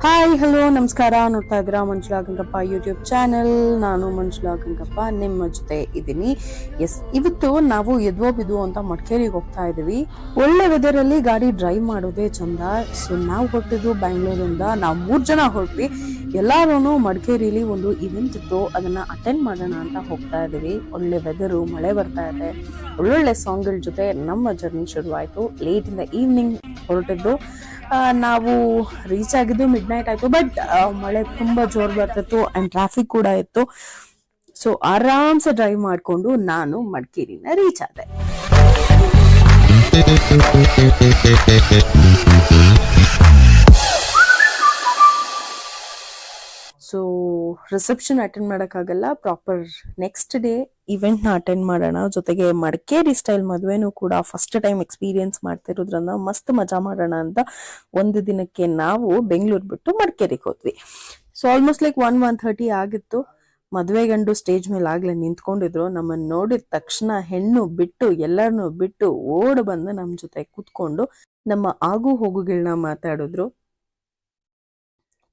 Hi hello ನಮಸ್ಕಾರ. ನೋಡ್ತಾ ಇದ್ದೀರಾ ಮಂಜುಳಾ ಗಂಗಪ್ಪ ಯೂಟ್ಯೂಬ್ ಚಾನೆಲ್. ನಾನು ಮಂಜುಳಾ ಗಂಗಪ್ಪ ನಿಮ್ಮ ಜೊತೆ ಇದ್ದೀನಿ. ಎಸ್, ಇವತ್ತು ನಾವು ಎದ್ವೋ ಬಿದ್ವೋ ಅಂತ ಮಡಿಕೇರಿಗೆ ಹೋಗ್ತಾ ಇದೀವಿ. ಒಳ್ಳೆ ವೆದರ್ ಅಲ್ಲಿ ಗಾಡಿ ಡ್ರೈವ್ ಮಾಡೋದೇ ಚಂದ. ಸೊ ನಾವು ಹೊರಟಿದ್ದು ಬ್ಯಾಂಗ್ಳೂರಿಂದ. ನಾವು 3 ಜನ ಹೊರಟ್ವಿ. ಎಲ್ಲಾರು ಮಡಿಕೇರಿಲಿ ಒಂದು ಇವೆಂಟ್ ಇತ್ತು, ಅದನ್ನ ಅಟೆಂಡ್ ಮಾಡೋಣ ಅಂತ ಹೋಗ್ತಾ ಇದೀವಿ. ಒಳ್ಳೆ ವೆದರು, ಮಳೆ ಬರ್ತಾ ಇದೆ. ಒಳ್ಳೊಳ್ಳೆ ಸಾಂಗ್ಗಳ ಜೊತೆ ನಮ್ಮ ಜರ್ನಿ ಶುರುವಾಯಿತು. ಲೇಟ್ ಇನ್ ದ ಈವ್ನಿಂಗ್ ಹೊರಟಿದ್ದು. ನಾವು ರೀಚ್ ಆಗಿದ್ದು ಮಿಡ್ ನೈಟ್ ಆಯ್ತು. ಬಟ್ ಮಳೆ ತುಂಬಾ ಜೋರ್ ಬರ್ತಿತ್ತು ಅಂಡ್ ಟ್ರಾಫಿಕ್ ಕೂಡ ಇತ್ತು. ಸೊ ಆರಾಮ್ಸೆ ಡ್ರೈವ್ ಮಾಡ್ಕೊಂಡು ನಾನು ಮಡಿಕೇರಿನ ರೀಚ್ ಆದೆ. ಸೊ ರಿಸೆಪ್ಷನ್ ಅಟೆಂಡ್ ಮಾಡೋಕ್ಕಾಗಲ್ಲ. ಪ್ರಾಪರ್ ನೆಕ್ಸ್ಟ್ ಡೇ ಇವೆಂಟ್ ನ ಅಟೆಂಡ್ ಮಾಡೋಣ. ಜೊತೆಗೆ ಮಡಿಕೇರಿ ಸ್ಟೈಲ್ ಮದುವೆನೂ ಕೂಡ ಫಸ್ಟ್ ಟೈಮ್ ಎಕ್ಸ್ಪೀರಿಯನ್ಸ್ ಮಾಡ್ತಿರೋದ್ರಿಂದ ಮಸ್ತ್ ಮಜಾ ಮಾಡೋಣ ಅಂತ ಒಂದು ದಿನಕ್ಕೆ ನಾವು ಬೆಂಗಳೂರು ಬಿಟ್ಟು ಮಡಿಕೇರಿಗೆ ಹೋದ್ವಿ. ಸೊ ಆಲ್ಮೋಸ್ಟ್ ಲೈಕ್ 1:30 ಆಗಿತ್ತು. ಮದುವೆ ಗಂಡು ಸ್ಟೇಜ್ ಮೇಲೆ ಆಗ್ಲೇ ನಿಂತ್ಕೊಂಡಿದ್ರು. ನಮ್ಮನ್ನ ನೋಡಿದ ತಕ್ಷಣ ಹೆಣ್ಣು ಬಿಟ್ಟು ಎಲ್ಲರನ್ನು ಬಿಟ್ಟು ಓಡ್ ಬಂದು ನಮ್ ಜೊತೆ ಕೂತ್ಕೊಂಡು ನಮ್ಮ ಆಗು ಹೋಗುಗಳನ್ನ ಮಾತಾಡಿದ್ರು.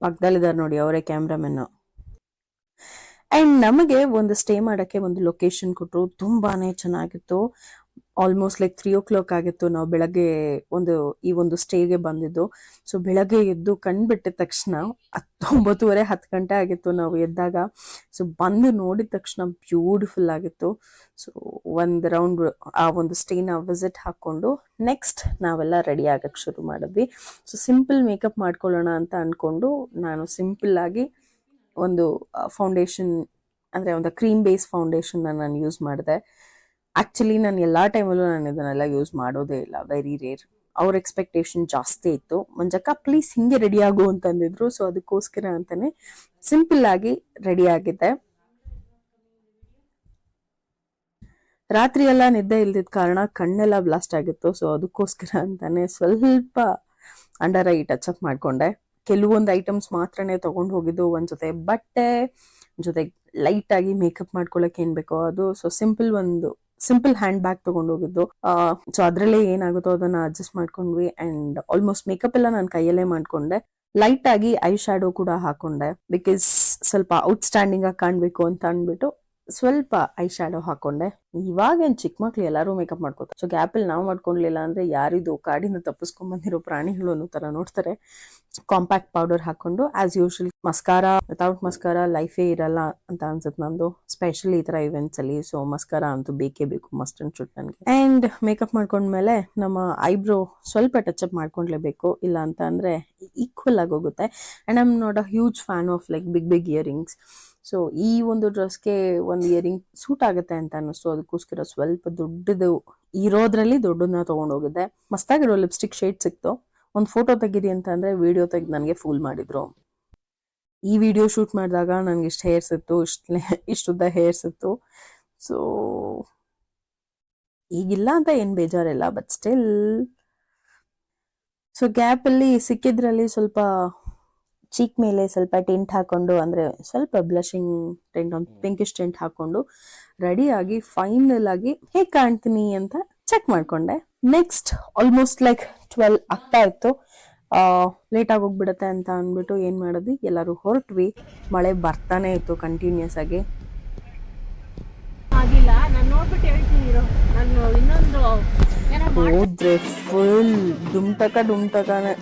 ಪಕ್ಕದಲ್ಲಿದ್ದಾರೆ ನೋಡಿ, ಅವರೇ ಕ್ಯಾಮ್ರಾಮನ್. ಅಂಡ್ ನಮಗೆ ಒಂದು ಸ್ಟೇ ಮಾಡಕ್ಕೆ ಒಂದು ಲೊಕೇಶನ್ ಕೊಟ್ಟರು. ತುಂಬಾನೇ ಚೆನ್ನಾಗಿತ್ತು. ಆಲ್ಮೋಸ್ಟ್ ಲೈಕ್ 3 o'clock ಆಗಿತ್ತು. ನಾವು ಬೆಳಗ್ಗೆ ಈ ಒಂದು ಸ್ಟೇಗೆ ಬಂದಿದ್ದು. ಸೊ ಬೆಳಗ್ಗೆ ಎದ್ದು ಕಣ್ಬಿಟ್ಟಿದ ತಕ್ಷಣ 9:30 10 ಗಂಟೆ ಆಗಿತ್ತು ನಾವು ಎದ್ದಾಗ. ಸೊ ಬಂದು ನೋಡಿದ ತಕ್ಷಣ ಬ್ಯೂಟಿಫುಲ್ ಆಗಿತ್ತು. ಸೊ ಒಂದ್ ರೌಂಡ್ ಆ ಒಂದು ಸ್ಟೇನ ವಿಸಿಟ್ ಹಾಕೊಂಡು ನೆಕ್ಸ್ಟ್ ನಾವೆಲ್ಲ ರೆಡಿ ಆಗಕ್ ಶುರು ಮಾಡಿದ್ವಿ. ಸೊ ಸಿಂಪಲ್ ಮೇಕಪ್ ಮಾಡ್ಕೊಳ್ಳೋಣ ಅಂತ ಅನ್ಕೊಂಡು ನಾನು ಸಿಂಪಲ್ ಆಗಿ ಒಂದು ಫೌಂಡೇಶನ್, ಅಂದ್ರೆ ಒಂದು ಕ್ರೀಮ್ ಬೇಸ್ ಫೌಂಡೇಶನ್ ನಾನು ಯೂಸ್ ಮಾಡಿದೆ. ಆಕ್ಚುಲಿ ನಾನು ಎಲ್ಲಾ ಟೈಮಲ್ಲೂ ನಾನು ಇದನ್ನೆಲ್ಲ ಯೂಸ್ ಮಾಡೋದೇ ಇಲ್ಲ, ವೆರಿ ರೇರ್. ಅವ್ರ ಎಕ್ಸ್ಪೆಕ್ಟೇಷನ್ ಜಾಸ್ತಿ ಇತ್ತು. ಮಂಜಕ್ಕ ಪ್ಲೀಸ್ ಹಿಂಗೆ ರೆಡಿ ಆಗು ಅಂತಂದಿದ್ರು. ಸೊ ಅದಕ್ಕೋಸ್ಕರ ಅಂತಾನೆ ಸಿಂಪಲ್ ಆಗಿ ರೆಡಿ ಆಗಿದ್ದೆ. ರಾತ್ರಿ ಎಲ್ಲ ನಿದ್ದೆ ಇಲ್ದಿದ್ ಕಾರಣ ಕಣ್ಣೆಲ್ಲ ಬ್ಲಾಸ್ಟ್ ಆಗಿತ್ತು. ಸೊ ಅದಕ್ಕೋಸ್ಕರ ಅಂತಾನೆ ಸ್ವಲ್ಪ ಅಂಡರ್ ಐ ಟಚ್ ಅಪ್ ಮಾಡ್ಕೊಂಡೆ. ಕೆಲವೊಂದು ಐಟಮ್ಸ್ ಮಾತ್ರನೇ ತಗೊಂಡು ಹೋಗಿದ್ದು. ಒಂದ್ ಜೊತೆ ಬಟ್ಟೆ, ಜೊತೆ ಲೈಟ್ ಆಗಿ ಮೇಕಪ್ ಮಾಡ್ಕೊಳಕ್ ಏನ್ ಬೇಕೋ ಅದು. ಸೊ ಸಿಂಪಲ್ ಹ್ಯಾಂಡ್ ಬ್ಯಾಗ್ ತಗೊಂಡು ಹೋಗಿದ್ದು. ಸೊ ಅದ್ರಲ್ಲೇ ಏನಾಗುತ್ತೋ ಅದನ್ನ ಅಡ್ಜಸ್ಟ್ ಮಾಡ್ಕೊಂಡ್ವಿ. ಅಂಡ್ ಆಲ್ಮೋಸ್ಟ್ ಮೇಕಪ್ ಎಲ್ಲ ನಾನು ಕೈಯಲ್ಲೇ ಮಾಡ್ಕೊಂಡೆ. ಲೈಟ್ ಆಗಿ ಐ ಶ್ಯಾಡೋ ಕೂಡ ಹಾಕೊಂಡೆ, ಬಿಕಾಸ್ ಸ್ವಲ್ಪ ಔಟ್ಸ್ಟ್ಯಾಂಡಿಂಗ್ ಆಗಿ ಕಾಣ್ಬೇಕು ಅಂತ ಅಂದ್ಬಿಟ್ಟು ಸ್ವಲ್ಪ ಐ ಶ್ಯಾಡೋ ಹಾಕೊಂಡೆ. ಇವಾಗೇನ್ ಚಿಕ್ಕ ಮಕ್ಳು ಎಲ್ಲಾರು ಮೇಕಪ್ ಮಾಡ್ಕೋತಾರೆ. ಸೊ ಗ್ಯಾಪ್ ಅಲ್ಲಿ ನಾವು ಮಾಡ್ಕೊಂಡ್ಲಿಲ್ಲ ಅಂದ್ರೆ ಯಾರಿದು ಕಾಡಿನ ತಪ್ಪಿಸ್ಕೊಂಡ್ ಬಂದಿರೋ ಪ್ರಾಣಿಗಳು ಅನ್ನೋ ತರ ನೋಡ್ತಾರೆ. ಕಾಂಪ್ಯಾಕ್ಟ್ ಪೌಡರ್ ಹಾಕೊಂಡು ಆಸ್ ಯೂಶುವಲ್ ಮಸ್ಕಾರಾ, ವಿತೌಟ್ ಮಸ್ಕಾರಾ ಲೈಫೇ ಇರಲ್ಲ ಅಂತ ಅನ್ಸುತ್ತೆ ನಂದು, ಸ್ಪೆಷಲಿ ಈ ತರ ಇವೆಂಟ್ಸ್ ಅಲ್ಲಿ. ಸೊ ಮಸ್ಕಾರಾ ಅಂತೂ ಬೇಕೇ ಬೇಕು, ಮಸ್ಟ್ ಅಂಡ್ ಶುಡ್ ನನಗೆ. ಅಂಡ್ ಮೇಕಪ್ ಮಾಡ್ಕೊಂಡ್ಮೇಲೆ ನಮ್ಮ ಐಬ್ರೋ ಸ್ವಲ್ಪ ಟಚ್ ಅಪ್ ಮಾಡ್ಕೊಂಡ್ಲೇಬೇಕು, ಇಲ್ಲ ಅಂತ ಅಂದ್ರೆ ಈಕ್ವಲ್ ಆಗಿ ಹೋಗುತ್ತೆ. And I am not a huge fan of like big earrings. So ಈ ಒಂದು ಡ್ರೆಸ್ಗೆ ಒಂದು ಇಯರಿಂಗ್ ಸೂಟ್ ಆಗುತ್ತೆ ಅಂತ ಅನ್ನಿಸ್ತು. ಅದಕ್ಕೋಸ್ಕರ ಸ್ವಲ್ಪ ದೊಡ್ಡದು ಇರೋದ್ರಲ್ಲಿ ದೊಡ್ಡದನ್ನ ತಗೊಂಡೋಗಿದ್ದೆ. ಮಸ್ತಾಗಿರೋ ಲಿಪ್ಸ್ಟಿಕ್ ಶೇಡ್ ಸಿಕ್ತು. ಒಂದು ಫೋಟೋ ತೆಗೀರಿ ಅಂತ ಅಂದ್ರೆ ವಿಡಿಯೋ ತೆಗೆದು ನನಗೆ ಫೂಲ್ ಮಾಡಿದ್ರು. ಈ ವಿಡಿಯೋ ಶೂಟ್ ಮಾಡಿದಾಗ ನನ್ಗೆ ಇಷ್ಟು ಹೇರ್ಸ್ ಇತ್ತು, ಇಷ್ಟುದ್ದ ಹೇರ್ಸ್ ಇತ್ತು. ಸೊ ಈಗಿಲ್ಲ ಅಂತ ಏನ್ ಬೇಜಾರಿಲ್ಲ, ಬಟ್ ಸ್ಟಿಲ್. ಸೊ ಗ್ಯಾಪ್ ಅಲ್ಲಿ ಸಿಕ್ಕಿದ್ರಲ್ಲಿ ಸ್ವಲ್ಪ ಚೀಕ್ ಮೇಲೆ ಸ್ವಲ್ಪ ಟಿಂಟ್ ಹಾಕೊಂಡು, ಅಂದ್ರೆ ಸ್ವಲ್ಪ ಬ್ಲಷಿಂಗ್ ಟಿಂಟ್, ಒಂದು ಪಿಂಕಿಶ್ ಟಿಂಟ್ ಹಾಕೊಂಡು ರೆಡಿ ಆಗಿ ಫೈನಲ್ ಆಗಿ ಹೇಗ್ ಕಾಣ್ತೀನಿ ಅಂತ ಚೆಕ್ ಮಾಡ್ಕೊಂಡೆ. ನೆಕ್ಸ್ಟ್ ಆಲ್ಮೋಸ್ಟ್ ಲೈಕ್ 12 ಆಗ್ತಾ ಇತ್ತು. ಲೇಟ್ ಆಗಿ ಹೋಗ್ಬಿಡತ್ತೆ ಅಂತ ಅಂದ್ಬಿಟ್ಟು ಏನ್ ಮಾಡಿದ್ವಿ, ಎಲ್ಲರೂ ಹೊರಟ್ವಿ. ಮಳೆ ಬರ್ತಾನೆ ಇತ್ತು ಕಂಟಿನ್ಯೂಸ್ ಆಗಿ. ಹೋದ್ರೆ ಫುಲ್ ಡುಮ್ಟಕನೆ.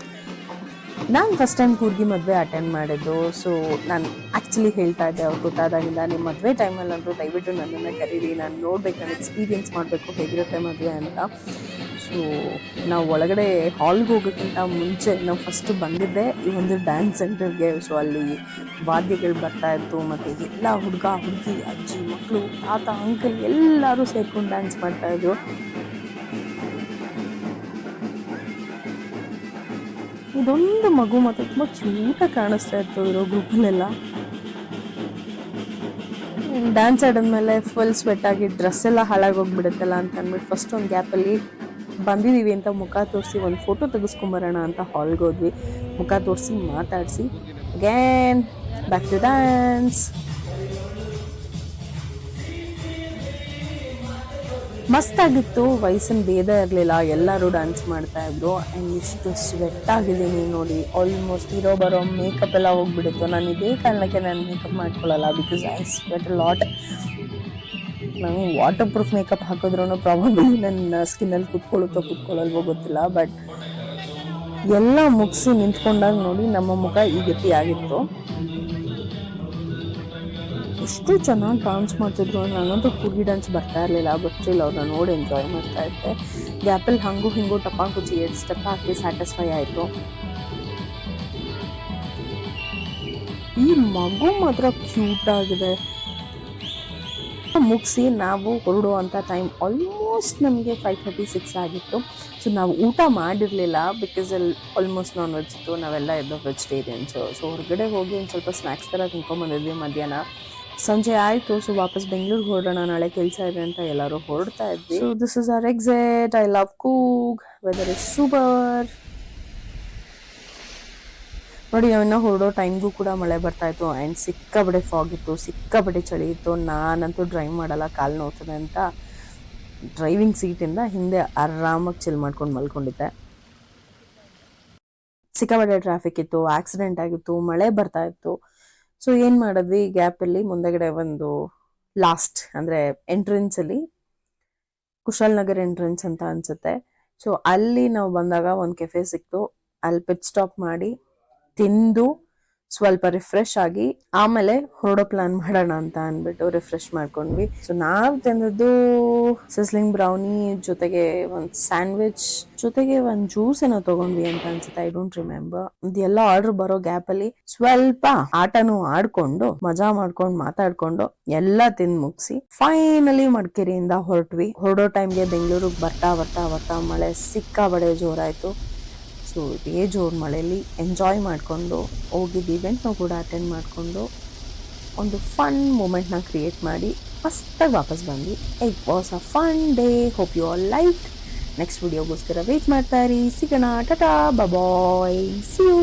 ನಾನು ಫಸ್ಟ್ ಟೈಮ್ ಕೂರ್ಗಿ ಮದುವೆ ಅಟೆಂಡ್ ಮಾಡಿದ್ದು. ಸೊ ನಾನು ಆಕ್ಚುಲಿ ಹೇಳ್ತಾ ಇದ್ದೆ ಅವ್ರು ಗೊತ್ತಾದಾಗಿಂದ, ನಿಮ್ಮ ಮದುವೆ ಟೈಮಲ್ಲಿ ಅಂತೂ ದಯವಿಟ್ಟು ನನ್ನನ್ನು ಕರೀರಿ, ನಾನು ನೋಡ್ಬೇಕು, ನಾನು ಎಕ್ಸ್ಪೀರಿಯನ್ಸ್ ಮಾಡಬೇಕು ಹೇಗಿರುತ್ತೆ ಮದುವೆ ಅಂತ. ಸೊ ನಾವು ಒಳಗಡೆ ಹಾಲ್ಗೆ ಹೋಗೋಕ್ಕಿಂತ ಮುಂಚೆ ನಾವು ಫಸ್ಟ್ ಬಂದಿದ್ದೆ ಈ ಒಂದು ಡ್ಯಾನ್ಸ್ ಸೆಂಟರ್ಗೆ. ಸೊ ಅಲ್ಲಿ ವಾದ್ಯಗಳು ಬರ್ತಾ ಇತ್ತು, ಮತ್ತು ಎಲ್ಲ ಹುಡುಗ ಹುಡುಗಿ, ಅಜ್ಜಿ ಮಕ್ಕಳು, ತಾತ ಅಂಕಲ್ ಎಲ್ಲರೂ ಸೇರ್ಕೊಂಡು ಡ್ಯಾನ್ಸ್ ಮಾಡ್ತಾ ಇದ್ರು. ಇದೊಂದು ಮಗು ಮತ್ತೆ ತುಂಬಾ ಕ್ಯೂಟಾಗಿ ಕಾಣಿಸ್ತಾ ಇತ್ತು ಇರೋ ಗ್ರೂಪಲ್ಲೆಲ್ಲ. ಡ್ಯಾನ್ಸ್ ಆಡಿದ್ಮೇಲೆ ಫುಲ್ ಸ್ವೆಟ್ ಆಗಿ ಡ್ರೆಸ್ ಎಲ್ಲ ಹಾಳಾಗೋಗ್ಬಿಡುತ್ತಲ್ಲ ಅಂತ ಅಂದ್ಬಿಟ್ಟು ಫಸ್ಟ್ ಒಂದು ಗ್ಯಾಪಲ್ಲಿ ಬಂದಿದ್ದೀವಿ ಅಂತ ಮುಖ ತೋರಿಸಿ ಒಂದು ಫೋಟೋ ತೆಗೆಸ್ಕೊಂಬರೋಣ ಅಂತ ಹಾಲ್ಗೆ ಹೋದ್ವಿ. ಮುಖ ತೋರಿಸಿ ಮಾತಾಡಿಸಿ ಅಗೇನ್ ಬ್ಯಾಕ್ ಟು ಡ್ಯಾನ್ಸ್. ಮಸ್ತಾಗಿತ್ತು, ವಯಸ್ಸಿನ ಭೇದ ಇರಲಿಲ್ಲ, ಎಲ್ಲರೂ ಡ್ಯಾನ್ಸ್ ಮಾಡ್ತಾ ಇದ್ರು. ಆ್ಯಂಡ್ ಇಷ್ಟು ಸ್ವೆಟ್ ಆಗಿದ್ದೀನಿ ನೋಡಿ, ಆಲ್ಮೋಸ್ಟ್ ಇರೋ ಬರೋ ಮೇಕಪ್ ಎಲ್ಲ ಹೋಗ್ಬಿಡುತ್ತು. ನಾನು ಇದೇ ಕಾರಣಕ್ಕೆ ನಾನು ಮೇಕಪ್ ಮಾಡ್ಕೊಳ್ಳಲ್ಲ, ಬಿಕಾಸ್ ಐ ಸ್ವೆಟ್ ಲಾಟ್. ನಾನು ವಾಟರ್ ಪ್ರೂಫ್ ಮೇಕಪ್ ಹಾಕಿದ್ರೂ ಪ್ರಾಬಬ್ಲಿ ನನ್ನ ಸ್ಕಿನ್ನಲ್ಲಿ ಕೂತ್ಕೊಳ್ಳಲ್ವೋ ಗೊತ್ತಿಲ್ಲ. ಬಟ್ ಎಲ್ಲ ಮುಗಿಸಿ ನಿಂತ್ಕೊಂಡಾಗ ನೋಡಿ ನಮ್ಮ ಮುಖ ಈ ಗತಿ ಆಗಿತ್ತು. ಎಷ್ಟು ಚೆನ್ನಾಗಿ ಡಾನ್ಸ್ ಮಾಡ್ತಿದ್ರು. ನಾನಂತೂ ಹುಡುಗಿ ಡ್ಯಾನ್ಸ್ ಬರ್ತಾ ಇರಲಿಲ್ಲ, ಗೊತ್ತಿಲ್ಲ, ಅವ್ರನ್ನ ನೋಡಿ ಎಂಜಾಯ್ ಮಾಡ್ತಾ ಇದ್ದೆ. ಗ್ಯಾಪಲ್ಲಿ ಹಂಗೂ ಹಿಂಗೂ ಟಪಾಂಕುಚಿ 2 ಸ್ಟೆಪ್ ಹಾಕಿ ಸ್ಯಾಟಿಸ್ಫೈ ಆಯಿತು. ಈ ಮಗು ಮಾತ್ರ ಕ್ಯೂಟ್ ಆಗಿದೆ. ಮುಗಿಸಿ ನಾವು ಹೊರಡುವಂಥ ಟೈಮ್ ಆಲ್ಮೋಸ್ಟ್ ನಮಗೆ 5:36 ಆಗಿತ್ತು. ಸೊ ನಾವು ಊಟ ಮಾಡಿರಲಿಲ್ಲ, ಬಿಕಾಸ್ ಅಲ್ಲಿ ಆಲ್ಮೋಸ್ಟ್ ನಾನ್ ವೆಜ್ ಇತ್ತು, ನಾವೆಲ್ಲ ಎದ್ದು ವೆಜಿಟೇರಿಯನ್ಸು. ಸೊ ಹೊರಗಡೆ ಹೋಗಿ ಒಂದು ಸ್ವಲ್ಪ ಸ್ನ್ಯಾಕ್ಸ್ ಥರ ತಿನ್ಕೊಂಬಂದಿದ್ವಿ ಮಧ್ಯಾಹ್ನ. ಸಂಜೆ ಆಯಿತು, ಸೊ ವಾಪಸ್ ಬೆಂಗಳೂರಿಗೆ ಹೊರಡೋಣ, ನಾಳೆ ಕೆಲಸ ಇದೆ ಅಂತ ಎಲ್ಲರೂ ಹೊರಡ್ತಾ ಇದ್ವಿ. So this is our exit. I love ಕೂಗ್, ವೆದರ್ ಇಸ್ ಸೂಪರ್. ನೋಡಿ, ನಾವಿನ್ನ ಹೊರಡೋ ಟೈಮ್ಗೂ ಕೂಡ ಮಳೆ ಬರ್ತಾ ಇತ್ತು. ಆ್ಯಂಡ್ ಸಿಕ್ಕಾಬಡೆ ಫಾಗ್ ಇತ್ತು, ಸಿಕ್ಕಾಬಡೆ ಚಳಿ ಇತ್ತು. ನಾನಂತೂ ಡ್ರೈವ್ ಮಾಡಲ್ಲ, ಕಾಲು ನೋಡ್ತದೆ ಅಂತ ಡ್ರೈವಿಂಗ್ ಸೀಟಿಂದ ಹಿಂದೆ ಆರಾಮಾಗಿ ಚಿಲ್ ಮಾಡ್ಕೊಂಡು ಮಲ್ಕೊಂಡಿದ್ದೆ. ಸಿಕ್ಕಾಬಡೆ ಟ್ರಾಫಿಕ್ ಇತ್ತು, ಆಕ್ಸಿಡೆಂಟ್ ಆಗಿತ್ತು, ಮಳೆ ಬರ್ತಾ ಇತ್ತು. ಸೊ ಏನು ಮಾಡಿದ್ವಿ, ಗ್ಯಾಪಲ್ಲಿ ಮುಂದೆಗಡೆ ಒಂದು ಲಾಸ್ಟ್ ಅಂದರೆ ಎಂಟ್ರೆನ್ಸಲ್ಲಿ ಕುಶಾಲ್ ನಗರ್ ಎಂಟ್ರೆನ್ಸ್ ಅಂತ ಅನಿಸುತ್ತೆ. ಸೊ ಅಲ್ಲಿ ನಾವು ಬಂದಾಗ ಒಂದು ಕೆಫೆ ಸಿಕ್ತು. ಅಲ್ಲಿ ಪಿಟ್ ಸ್ಟಾಪ್ ಮಾಡಿ ತಿಂದು ಸ್ವಲ್ಪ ರಿಫ್ರೆಶ್ ಆಗಿ ಆಮೇಲೆ ಹೊರಡೋ ಪ್ಲಾನ್ ಮಾಡೋಣ ಅಂತ ಅಂದ್ಬಿಟ್ಟು ರಿಫ್ರೆಶ್ ಮಾಡ್ಕೊಂಡ್ವಿ. ಸೊ ನಾವು ತಿಂದದ್ದು ಸಿಸ್ಲಿಂಗ್ ಬ್ರೌನಿ ಜೊತೆಗೆ ಒಂದು ಸ್ಯಾಂಡ್ವಿಚ್ ಜೊತೆಗೆ ಒಂದು ಜ್ಯೂಸ್ ಏನೋ ತಗೊಂಡ್ವಿ ಅಂತ ಅನ್ಸುತ್ತೆ, ಐ ಡೋಂಟ್ ರಿಮೆಂಬರ್. ಇದೆಲ್ಲ ಆರ್ಡರ್ ಬರೋ ಗ್ಯಾಪಲ್ಲಿ ಸ್ವಲ್ಪ ಆಟನೂ ಆಡ್ಕೊಂಡು ಮಜಾ ಮಾಡ್ಕೊಂಡು ಮಾತಾಡ್ಕೊಂಡು ಎಲ್ಲ ತಿಂದು ಮುಗಿಸಿ ಫೈನಲಿ ಮಡಿಕೇರಿಯಿಂದ ಹೊರಟ್ವಿ. ಹೊರಡೋ ಟೈಮ್ಗೆ ಬೆಂಗಳೂರಿಗೆ ಬರ್ತಾ ಬರ್ತಾ ಬರ್ತಾ ಮಳೆ ಸಿಕ್ಕಾಬಡೆ ಜೋರಾಯಿತು. ಸೊ ಇದೇ ಜೋರು ಮಳೆಯಲ್ಲಿ ಎಂಜಾಯ್ ಮಾಡಿಕೊಂಡು ಹೋಗಿದ್ದು ಇವೆಂಟ್ನೂ ಕೂಡ ಅಟೆಂಡ್ ಮಾಡಿಕೊಂಡು ಒಂದು ಫನ್ ಮೂಮೆಂಟ್ನ ಕ್ರಿಯೇಟ್ ಮಾಡಿ ಮಸ್ತಾಗಿ ವಾಪಸ್ ಬಂದ್ವಿ. It was a fun day. Hope you all like. Next ವಿಡಿಯೋಗೋಸ್ಕರ ವೇಟ್ ಮಾಡ್ತಾ ಇರಿ. ಸಿಗೋಣ. Tata, bye, see you.